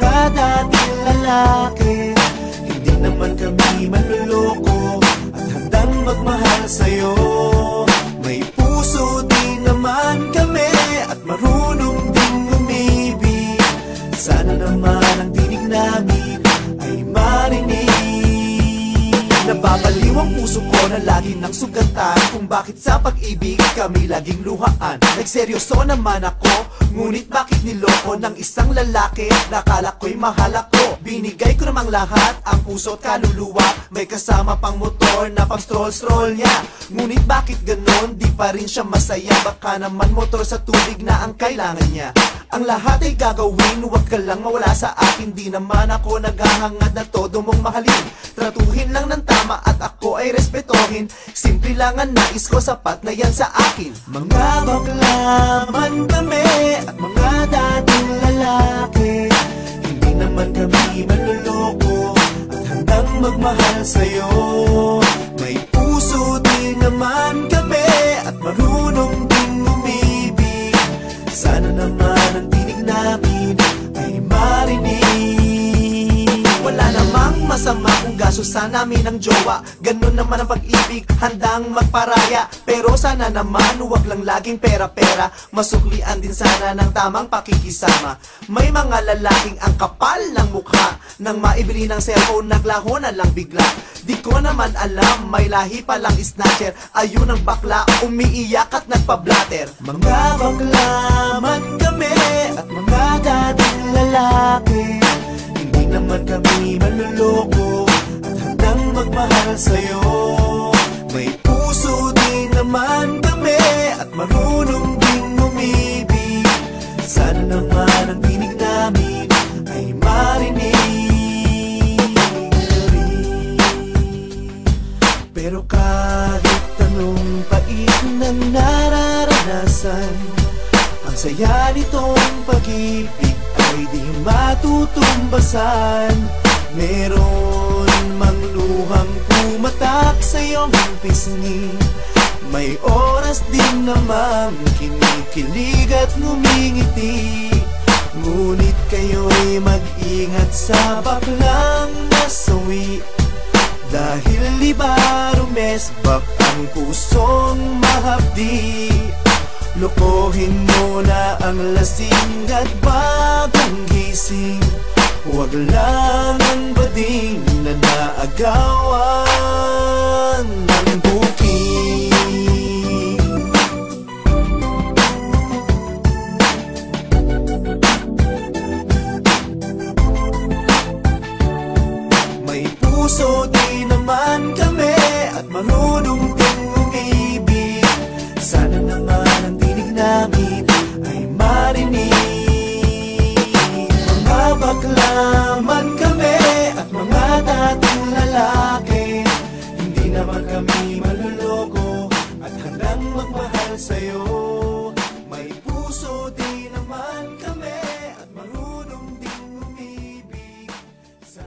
mga dating lalaki. Hindi naman kami manloloko at handang magmahal sa'yo. May puso din naman kami at marunong ding umibig. Sana naman ang tinig namin ay marinig. Nababaliw ang puso ko na lagi nang sugatan kung bakit sa pag-ibig kami laging luhaan. Nagseryoso naman ako, ngunit bakit niloko ng isang lalaki? Nakala ko'y mahal ako. Binigay ko namang lahat, ang puso at kaluluwa. May kasama pang motor na pang stroll-stroll niya. Ngunit bakit ganon, di pa rin siya masaya? Baka naman motor sa tubig na ang kailangan niya. Ang lahat ay gagawin, huwag ka lang mawala sa akin. Di naman ako naghahangad na todo mong mahalin. Tratuhin lang ng tama at ako ay respetohin. Simple lang ang nais ko, sapat na yan sa akin. Mga baklaman kami at mga dating lalaki. Hindi naman kami manloloko at handang magmahal sa'yo. May puso din naman kami at marunong ding umibig. Sana naman ang tinig namin ay marinig. Wala namang masama kung gasusan namin ang jowa. Ganun naman ang pag-ibig, handang magparaya. Pero sana naman huwag lang laging pera-pera. Masuklian din sana ng tamang pakikisama. May mga lalaking ang kapal ng mukha, nang maibili ng cellphone naglaho na lang bigla. Di ko naman alam, may lahi palang snatcher. Ayun ang bakla, umiiyak at nagpa-blatter. Mga baklaman kami at mga dating lalaki. Hindi naman kami manloloko at handang magmahal sa'yo. May puso din naman kami at marunong ding umibig. Sana naman ang tinig namin ay marinig. Pero kahit anong pait na nararanasan, ang saya nitong pag-ibig ay di matutumbasan. Meron mang luhang pumatak sa iyong pisngi. May oras din namang kinikilig at ngumingiti. Ngunit kayo'y mag-ingat sa baklang nasawi. Dahil iba rumesbak ang pusong mahapdi. Lokohin mo na ang lasing at bagong gising. Huwag lang ang bading na naagawan ng booking. May puso din naman kami at marunong ding umibig. Sana naman ang tinig namin ay marinig. Mga baklaman kami at mga dating lalaki. Hindi naman kami